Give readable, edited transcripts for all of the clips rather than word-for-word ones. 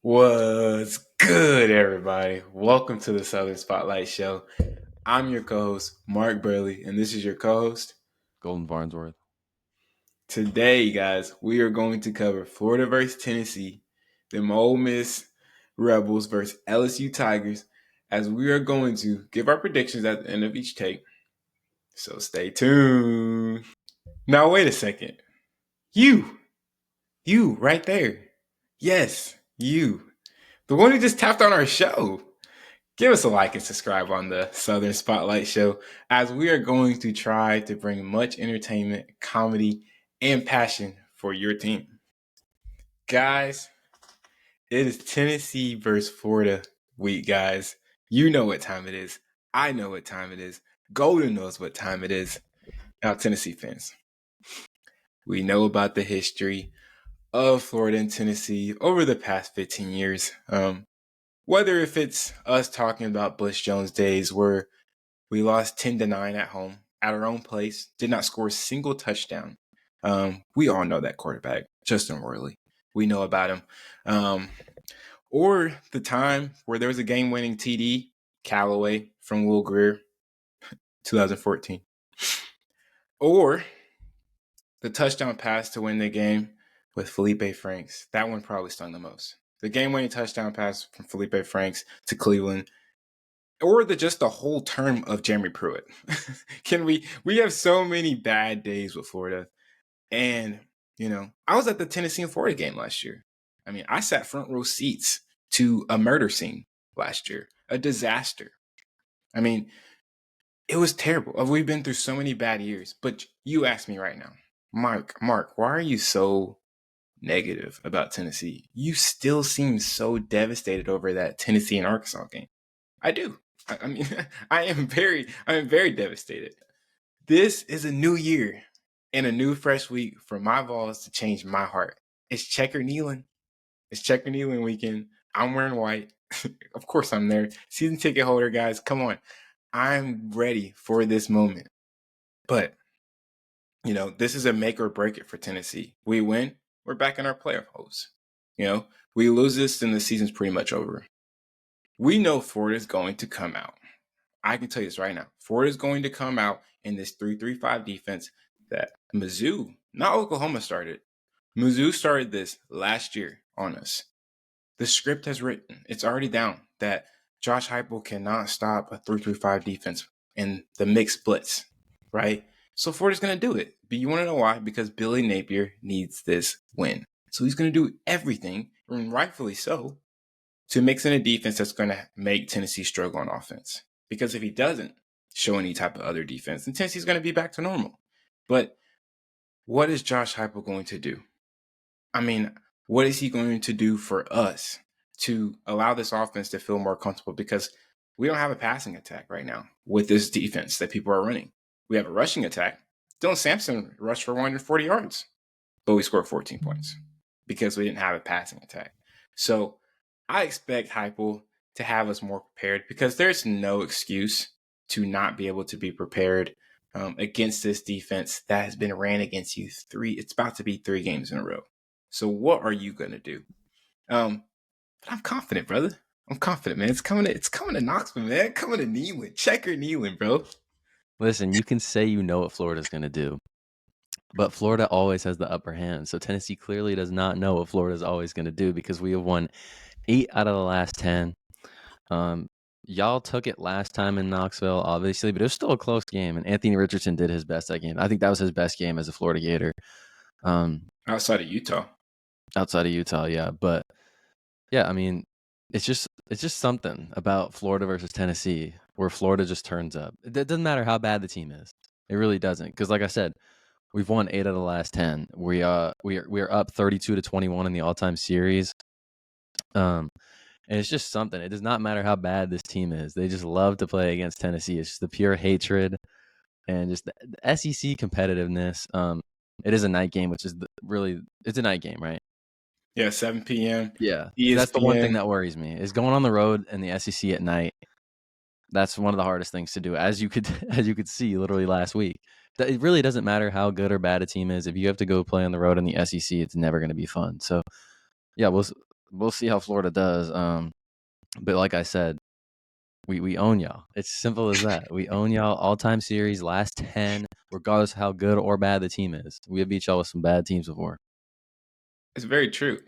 What's good, everybody? Welcome to the Southern Spotlight Show. I'm your co-host, Mark Burley, and this is your co-host. Golden Farnsworth. Today, guys, we are going to cover Florida versus Tennessee, the Ole Miss Rebels versus LSU Tigers, as we are going to give our predictions at the end of each take. So stay tuned. Now, wait a second. You right there. Yes, you. The one who just tapped on our show. Give us a like and subscribe on the Southern Spotlight Show, as we are going to try to bring much entertainment, comedy, and passion for your team. Guys, it is Tennessee versus Florida week, guys. You know what time it is. I know what time it is. Golden knows what time it is. Now, Tennessee fans, we know about the history of Florida and Tennessee over the past 15 years. Whether if it's us talking about Butch Jones days where we lost 10-9 at home at our own place, did not score a single touchdown. We all know that quarterback, Justin Worley. We know about him. Or the time where there was a game-winning TD, Callaway from Will Greer, 2014. Or the touchdown pass to win the game with Felipe Franks. That one probably stung the most. The game-winning touchdown pass from Felipe Franks to Cleveland, or just the whole term of Jeremy Pruitt. We have so many bad days with Florida. And, I was at the Tennessee and Florida game last year. I mean, I sat front row seats to a murder scene last year, a disaster. I mean, it was terrible. We've been through so many bad years. But you ask me right now, Mark, why are you so negative about Tennessee? You still seem so devastated over that Tennessee and Arkansas game. I do. I mean, I am very devastated. This is a new year and a new fresh week for my Vols to change my heart. It's checker kneeling. It's checker kneeling weekend. I'm wearing white. Of course I'm there. Season ticket holder, guys. Come on. I'm ready for this moment. But, this is a make or break it for Tennessee. We win, we're back in our playoff hopes. We lose this, then the season's pretty much over. We know Florida's going to come out. I can tell you this right now. Florida's going to come out in this 3-3-5 defense that Mizzou, not Oklahoma, started. Mizzou started this last year on us. The script has written. It's already down that Josh Heupel cannot stop a 3-3-5 defense in the mixed blitz, right? So Florida's going to do it. But you want to know why? Because Billy Napier needs this win. So he's going to do everything, and rightfully so, to mix in a defense that's going to make Tennessee struggle on offense. Because if he doesn't show any type of other defense, then Tennessee's going to be back to normal. But what is Josh Heupel going to do? I mean, what is he going to do for us to allow this offense to feel more comfortable? Because we don't have a passing attack right now with this defense that people are running. We have a rushing attack. Dylan Sampson rushed for 140 yards, but we scored 14 points because we didn't have a passing attack. So I expect Heupel to have us more prepared, because there's no excuse to not be able to be prepared against this defense that has been ran against you it's about to be 3 games in a row. So what are you going to do? But I'm confident, brother. I'm confident, man. It's coming to Knoxville, man. Coming to Neyland. Checker Neyland, bro. Listen, you can say you know what Florida's going to do, but Florida always has the upper hand. So Tennessee clearly does not know what Florida's always going to do, because we have won 8 out of the last 10. Y'all took it last time in Knoxville, obviously, but it was still a close game, and Anthony Richardson did his best that game. I think that was his best game as a Florida Gator. Outside of Utah. Yeah. But, yeah, I mean, it's just something about Florida versus Tennessee where Florida just turns up. It doesn't matter how bad the team is. It really doesn't, because, like I said, we've won 8 out of the last 10. We are up 32-21 in the all-time series. And it's just something. It does not matter how bad this team is. They just love to play against Tennessee. It's just the pure hatred and just the SEC competitiveness. It is a night game, which is it's a night game, right? Yeah, 7 p.m. Yeah, ESPN. That's the one thing that worries me, is going on the road in the SEC at night. That's one of the hardest things to do, as you could see literally last week. It really doesn't matter how good or bad a team is. If you have to go play on the road in the SEC, it's never going to be fun. So, yeah, we'll see how Florida does. But like I said, we own y'all. It's simple as that. We own y'all all-time series, last 10, regardless of how good or bad the team is. We have beat y'all with some bad teams before. It's very true.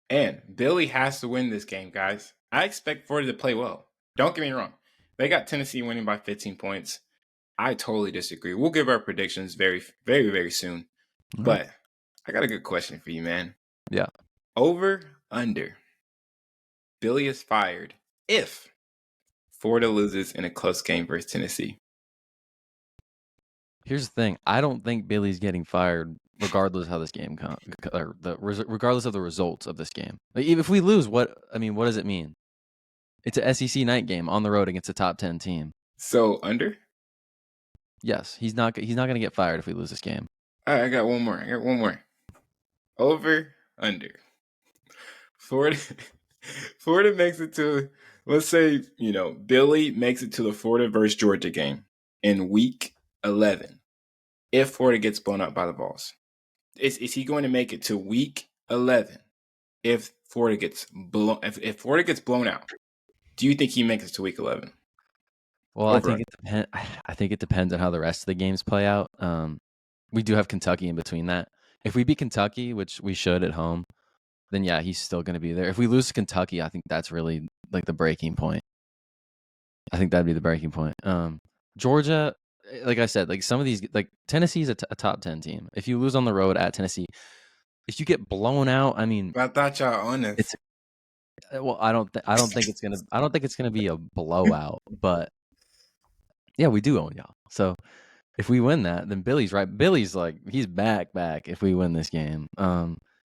And Billy has to win this game, guys. I expect Florida to play well. Don't get me wrong. They got Tennessee winning by 15 points. I totally disagree. We'll give our predictions very, very, very soon. All right. But I got a good question for you, man. Yeah. Over, under. Billy is fired if Florida loses in a close game versus Tennessee. Here's the thing. I don't think Billy's getting fired regardless of how this game comes, or regardless of the results of this game. Like, if we lose, what does it mean? It's a SEC night game on the road against a top 10 team. So under? Yes, he's not going to get fired if we lose this game. All right, I got one more. Over, under. Florida Florida makes it to, let's say, Billy makes it to the Florida versus Georgia game in week 11. If Florida gets blown up by the Vols, is he going to make it to week 11 if Florida gets blown? If Florida gets blown out, do you think he makes it to week 11? Well, Over. I think it depends on how the rest of the games play out. We do have Kentucky in between that. If we beat Kentucky, which we should at home, then yeah, he's still going to be there. If we lose to Kentucky, I think that's really like the breaking point. I think that'd be the breaking point. Georgia, like I said, like some of these, like Tennessee's a top 10 team. If you lose on the road at Tennessee, if you get blown out, I mean, I thought y'all on this. it's well, I don't think it's gonna be a blowout, but yeah, we do own y'all. So if we win that, then Billy's right. Billy's like he's back if we win this game.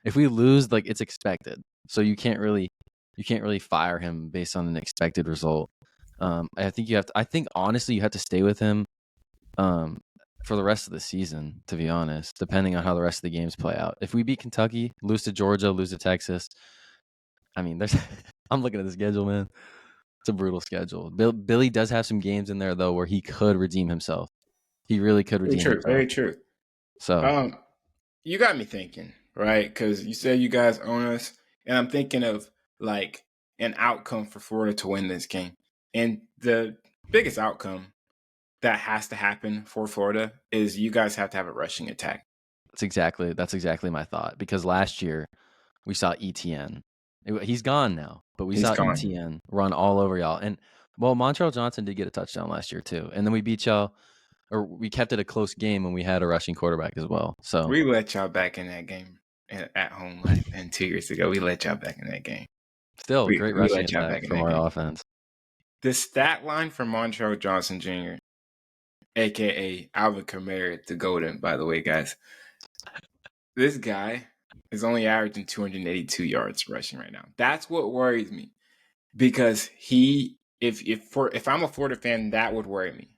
If we lose, like it's expected. So you can't really fire him based on an expected result. I think honestly you have to stay with him for the rest of the season, to be honest, depending on how the rest of the games play out. If we beat Kentucky, lose to Georgia, lose to Texas, I mean, there's I'm looking at the schedule, man. It's a brutal schedule. Billy does have some games in there though where he could redeem himself. He really could Very redeem true. himself. Very true. So You got me thinking, right? Because you said you guys own us, and I'm thinking of like an outcome for Florida to win this game. And the biggest outcome that has to happen for Florida is you guys have to have a rushing attack. that's exactly my thought. Because last year we saw ETN. He's gone now, but we He's saw gone. ETN run all over y'all. And well, Montrell Johnson did get a touchdown last year too, and then we beat y'all, or we kept it a close game when we had a rushing quarterback as well. So We let y'all back in that game at home and 2 years ago. We let y'all back in that game. still great We rushing let y'all back attack in from that our game. offense. The stat line for Montrell Johnson Jr., aka Alvin Kamara, the Golden, by the way, guys. This guy is only averaging 282 yards rushing right now. That's what worries me, because if I'm a Florida fan, that would worry me.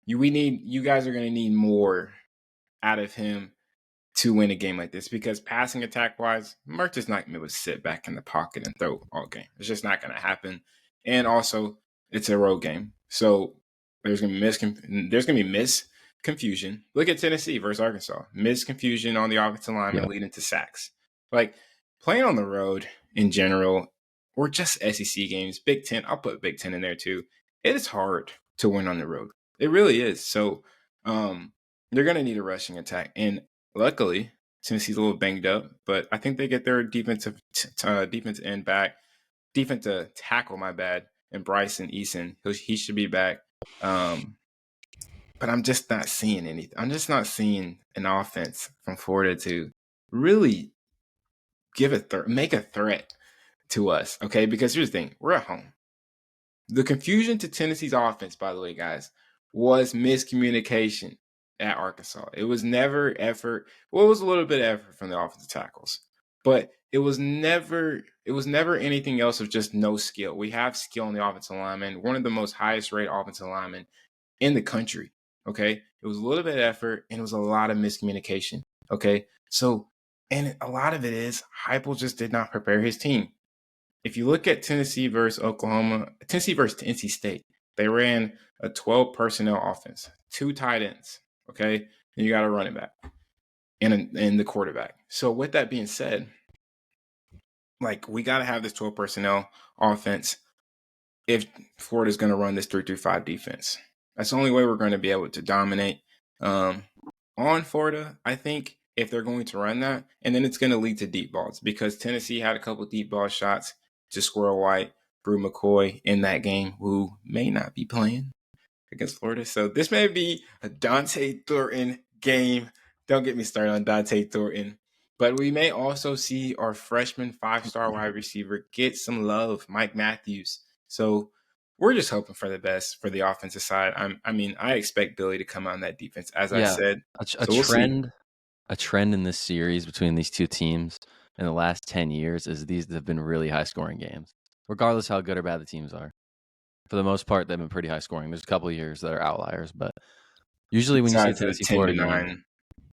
You guys are going to need more out of him to win a game like this, because passing attack wise, Merch is not going to be able to sit back in the pocket and throw all game. It's just not going to happen. And also, it's a road game, so there's going to be confusion. Look at Tennessee versus Arkansas. Confusion on the offensive line and leading to sacks. Like playing on the road in general, or just SEC games, Big Ten. I'll put Big Ten in there too. It is hard to win on the road. It really is. So they're going to need a rushing attack, and luckily, Tennessee's a little banged up, but I think they get their defensive end back, defensive tackle, my bad, and Bryson Eason. He should be back. But I'm just not seeing anything. I'm just not seeing an offense from Florida to really make a threat to us, okay? Because here's the thing. We're at home. The confusion to Tennessee's offense, by the way, guys, was miscommunication at Arkansas. It was never effort. Well, it was a little bit of effort from the offensive tackles, but it was never anything else of just no skill. We have skill in the offensive lineman, one of the most highest rated offensive linemen in the country. Okay. It was a little bit of effort, and it was a lot of miscommunication. Okay. So, and a lot of it is Heupel just did not prepare his team. If you look at Tennessee versus NC State, they ran a 12 personnel offense, 2 tight ends. Okay. And you got a running back and the quarterback. So with that being said, like we got to have this 12 personnel offense if Florida's going to run this 3-5 defense. That's the only way we're going to be able to dominate on Florida, I think, if they're going to run that. And then it's going to lead to deep balls because Tennessee had a couple deep ball shots to Squirrel White, Brew McCoy in that game, who may not be playing against Florida. So this may be a Dante Thornton game. Don't get me started on Dante Thornton. But we may also see our freshman 5-star wide receiver get some love, Mike Matthews. So we're just hoping for the best for the offensive side. I expect Billy to come on that defense, as I Yeah, said. a So we'll see. trend in this series between these two teams in the last 10 years is these have been really high scoring games, regardless how good or bad the teams are. For the most part, they've been pretty high scoring. There's a couple of years that are outliers, but usually when you see a Besides the Tennessee 10 to Florida game, 9,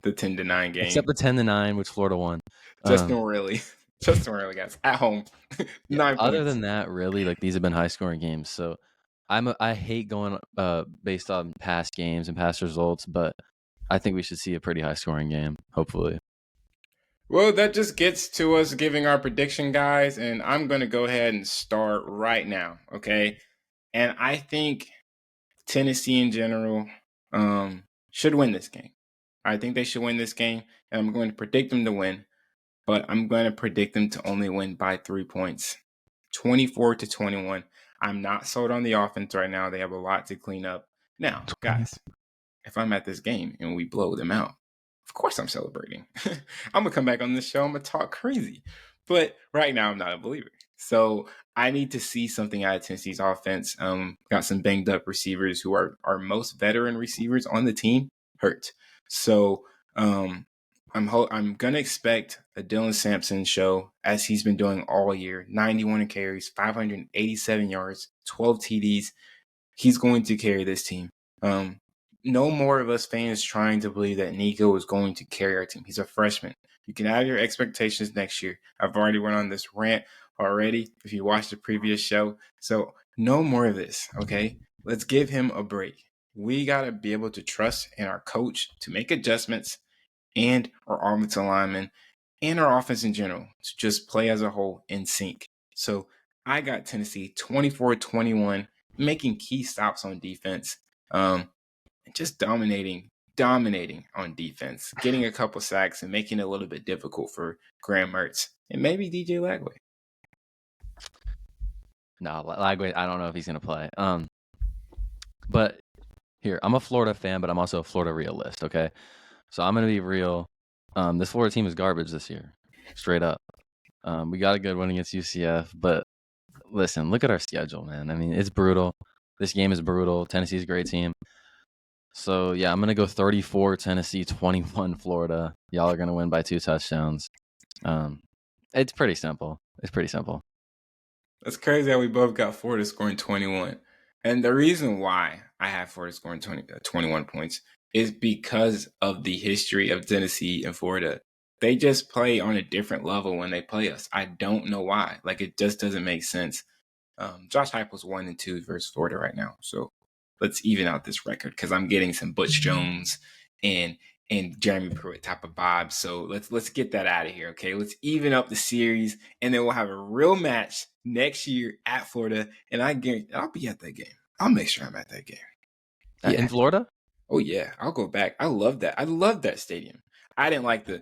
the 10-9 except game, the 10-9, which Florida won. Justin Worley, Justin Worley, guys, at home, Yeah, 9 other points. than that, really, like these have been high scoring games. So I hate going based on past games and past results, but I think we should see a pretty high scoring game, hopefully. Well, that just gets to us giving our prediction, guys, and I'm going to go ahead and start right now, okay? And I think Tennessee in general should win this game. I think they should win this game, and I'm going to predict them to win, but I'm going to predict them to only win by 3 points, 24-21. I'm not sold on the offense right now. They have a lot to clean up. Now, guys, if I'm at this game and we blow them out, of course I'm celebrating. I'm gonna come back on this show. I'm gonna talk crazy. But right now I'm not a believer. So I need to see something out of Tennessee's offense. Got some banged up receivers who are our most veteran receivers on the team hurt. So I'm gonna expect a Dylan Sampson show as he's been doing all year. 91 carries, 587 yards, 12 TDs. He's going to carry this team. No more of us fans trying to believe that Nico is going to carry our team. He's a freshman. You can have your expectations next year. I've already went on this rant already if you watched the previous show. So no more of this, okay? Let's give him a break. We got to be able to trust in our coach to make adjustments and our offensive linemen and our offense in general to just play as a whole in sync. So I got Tennessee 24-21, making key stops on defense. Just dominating on defense, getting a couple sacks and making it a little bit difficult for Graham Mertz and maybe DJ Lagway. No, Lagway, I don't know if he's gonna play. But here, I'm a Florida fan, but I'm also a Florida realist. Okay, so I'm gonna be real. This Florida team is garbage this year, straight up. We got a good one against UCF, but listen, look at our schedule, man. I mean, it's brutal. This game is brutal. Tennessee's a great team. So yeah, I'm gonna go 34 Tennessee, 21 Florida. Y'all are gonna win by 2 touchdowns. It's pretty simple. It's pretty simple. That's crazy how we both got Florida scoring 21. And the reason why I have Florida scoring 21 points is because of the history of Tennessee and Florida. They just play on a different level when they play us. I don't know why. Like, it just doesn't make sense. Josh Heupel's 1-2 versus Florida right now. So let's even out this record because I'm getting some Butch Jones and Jeremy Pruitt type of vibes. So let's get that out of here. Okay, let's even up the series, and then we'll have a real match next year at Florida. And I guarantee I'll be at that game. I'll make sure I'm at that game. Yeah. In Florida? Oh yeah, I'll go back. I love that. I love that stadium. I didn't like the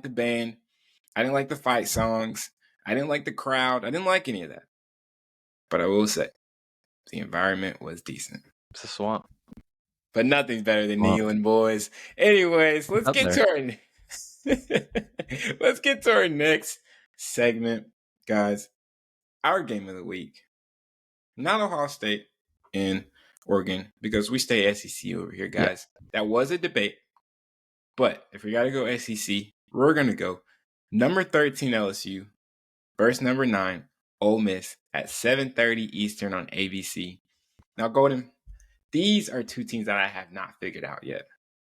band. I didn't like the fight songs. I didn't like the crowd. I didn't like any of that. But I will say, the environment was decent. It's a swamp. But nothing's better than Swamp. Neyland, boys. Anyways, It's up there. let's get to our next segment, guys. Our game of the week. Not Ohio State and Oregon, because we stay SEC over here, guys. That was a debate. But if we got to go SEC, we're going to go number 13 LSU versus number 9 Ole Miss at 7:30 Eastern on ABC. Now, Golden, these are two teams that I have not figured out yet.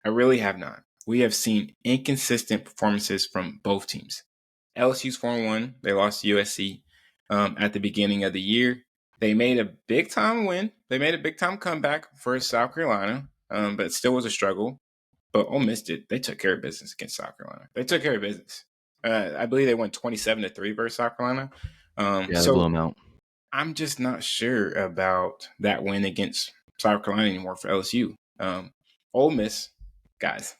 I really have not. We have seen inconsistent performances from both teams. LSU's 4-1. They lost to USC at the beginning of the year. They made a big time win. They made a big time comeback for South Carolina, but it still was a struggle. But Ole Miss did. They took care of business against South Carolina. They took care of business. I believe they won 27-3 versus South Carolina. Yeah, they blew So them out. I'm just not sure about that win against South Carolina anymore for LSU. Ole Miss, guys,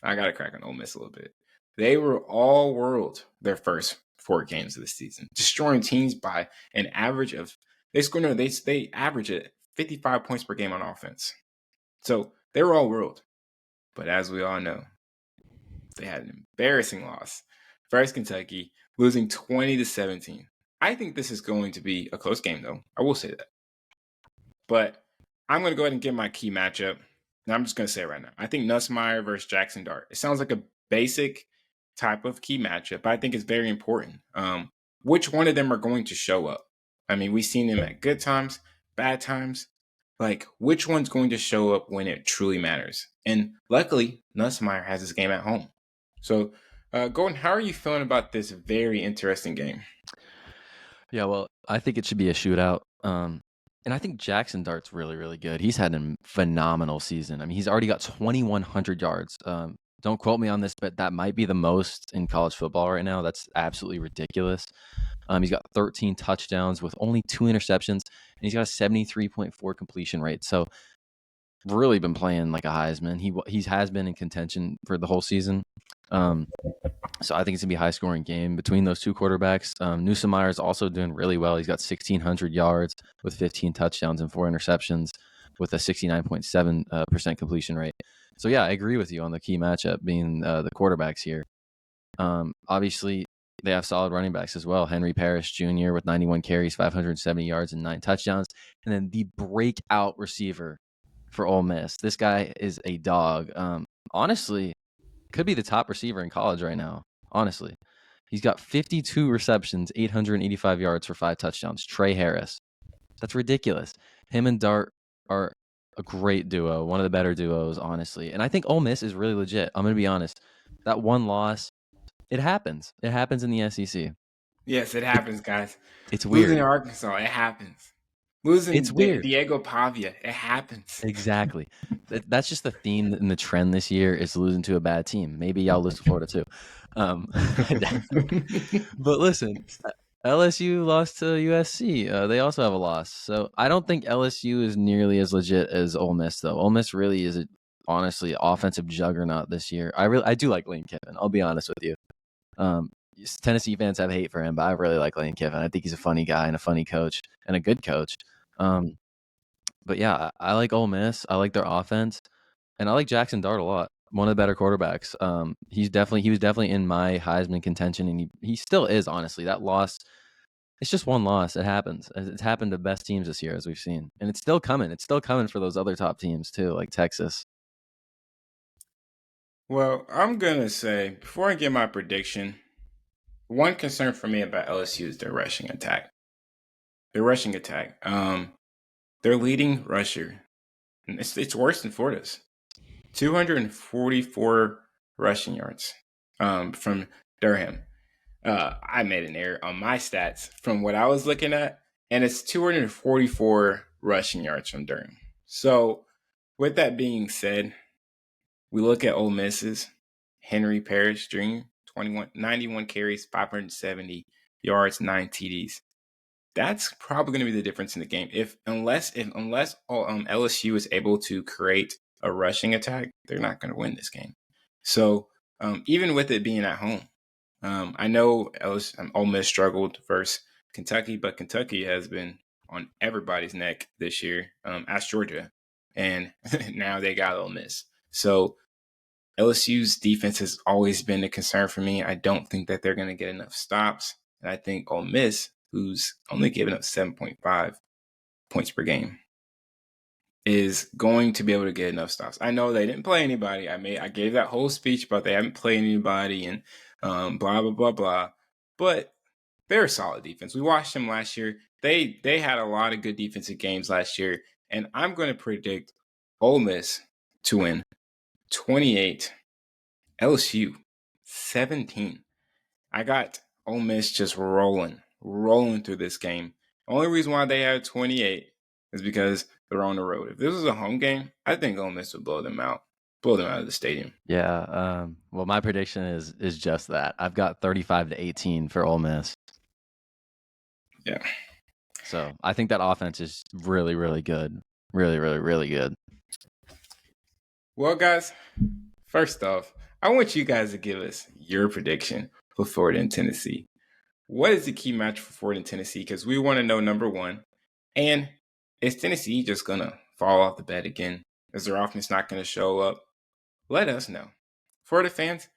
I got to crack on Ole Miss a little bit. They were all world their first 4 games of the season, destroying teams by an average of they average at 55 points per game on offense. So they were all world. But as we all know, they had an embarrassing loss. First Kentucky losing 20-17. I think this is going to be a close game, though. I will say that. But I'm going to go ahead and get my key matchup. And I'm just going to say it right now. I think Nussmeier versus Jackson Dart. It sounds like a basic type of key matchup, but I think it's very important. Which one of them are going to show up? I mean, we've seen them at good times, bad times. Like, which one's going to show up when it truly matters? And luckily, Nussmeier has this game at home. So, Gordon, how are you feeling about this very interesting game? Yeah, well, I think it should be a shootout. And I think Jackson Dart's really, really good. He's had a phenomenal season. I mean, he's already got 2,100 yards. Don't quote me on this, but that might be the most in college football right now. That's absolutely ridiculous. He's got 13 touchdowns with only 2 interceptions, and he's got a 73.4 completion rate. So really been playing like a Heisman. He has been in contention for the whole season. So I think it's gonna be a high scoring game between those two quarterbacks. Nussmeier is also doing really well. He's got 1,600 yards with 15 touchdowns and 4 interceptions with a 69.7% completion rate. So yeah, I agree with you on the key matchup being the quarterbacks here. Obviously, they have solid running backs as well. Henry Parrish Jr. with 91 carries, 570 yards, and 9 touchdowns. And then the breakout receiver for Ole Miss. This guy is a dog. Honestly, could be the top receiver in college right now. Honestly, he's got 52 receptions, 885 yards for 5 touchdowns. Trey Harris. That's ridiculous. Him and Dart are a great duo, one of the better duos, honestly. And I think Ole Miss is really legit. I'm going to be honest. That one loss, it happens. It happens in the SEC. Yes, it It, happens, guys. it's Losing weird. to Arkansas, it happens. It's Losing weird. Diego Pavia, it happens. Exactly. That's just the theme and the trend this year is losing to a bad team. Maybe y'all lose to Florida too. Um, but listen, LSU lost to USC. They also have a loss. So I don't think LSU is nearly as legit as Ole Miss, though. Ole Miss really is, honestly, offensive juggernaut this year. I do like Lane Kiffin. I'll be honest with you. Um, Tennessee fans have hate for him, but I really like Lane Kiffin. I think he's a funny guy and a funny coach and a good coach. But yeah, I like Ole Miss. I like their offense, and I like Jackson Dart a lot. One of the better quarterbacks. He was definitely in my Heisman contention, and he still is. Honestly, that loss, it's just one loss. It happens. It's happened to best teams this year, as we've seen, and it's still coming. It's still coming for those other top teams too, like Texas. Well, I'm going to say, before I give my prediction, one concern for me about LSU is their rushing attack. Their rushing attack. Their leading rusher, and it's worse than Florida's. 244 rushing yards from Durham. I made an error on my stats from what I was looking at, and it's 244 rushing yards from Durham. So, with that being said, we look at Ole Miss's Henry Parrish Jr., 91 carries, 570 yards, 9 TDs. That's probably going to be the difference in the game. Unless LSU is able to create a rushing attack, they're not going to win this game. So even with it being at home, I know Ole Miss struggled versus Kentucky, but Kentucky has been on everybody's neck this year. Ask Georgia, and now they got Ole Miss. So LSU's defense has always been a concern for me. I don't think that they're going to get enough stops, and I think Ole Miss, who's only given up 7.5 points per game, is going to be able to get enough stops. I know they didn't play anybody. I gave that whole speech about they haven't played anybody and blah blah blah blah. But they're a solid defense. We watched them last year. They had a lot of good defensive games last year, and I'm going to predict Ole Miss to win 28, LSU 17. I got Ole Miss just rolling through this game. Only reason why they had 28 is because they're on the road. If this was a home game, I think Ole Miss would blow them out. blow them out of the stadium. Yeah. Well, my prediction is just that. I've got 35-18 for Ole Miss. Yeah. So I think that offense is really, really good. Really, really, really good. Well, guys, first off, I want you guys to give us your prediction for Florida and Tennessee. What is the key match for Florida and Tennessee? Because we want to know, number one, and is Tennessee just going to fall off the bed again? Is their offense not going to show up? Let us know. Florida fans,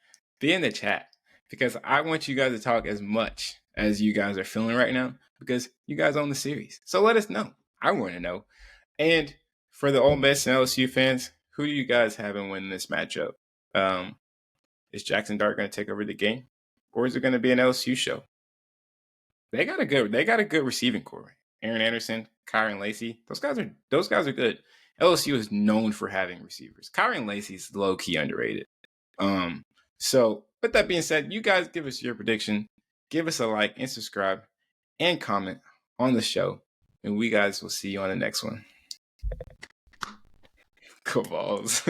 be in the chat because I want you guys to talk as much as you guys are feeling right now because you guys own the series. So let us know. I want to know. And for the Ole Miss and LSU fans, who do you guys have in winning this matchup? Is Jackson Dart going to take over the game, or is it going to be an LSU show? They got a good receiving core. Aaron Anderson, Kyron Lacey, those guys are good. LSU is known for having receivers. Kyron Lacey's low key underrated. So with that being said, you guys give us your prediction, give us a like and subscribe, and comment on the show, and we guys will see you on the next one. Cool balls.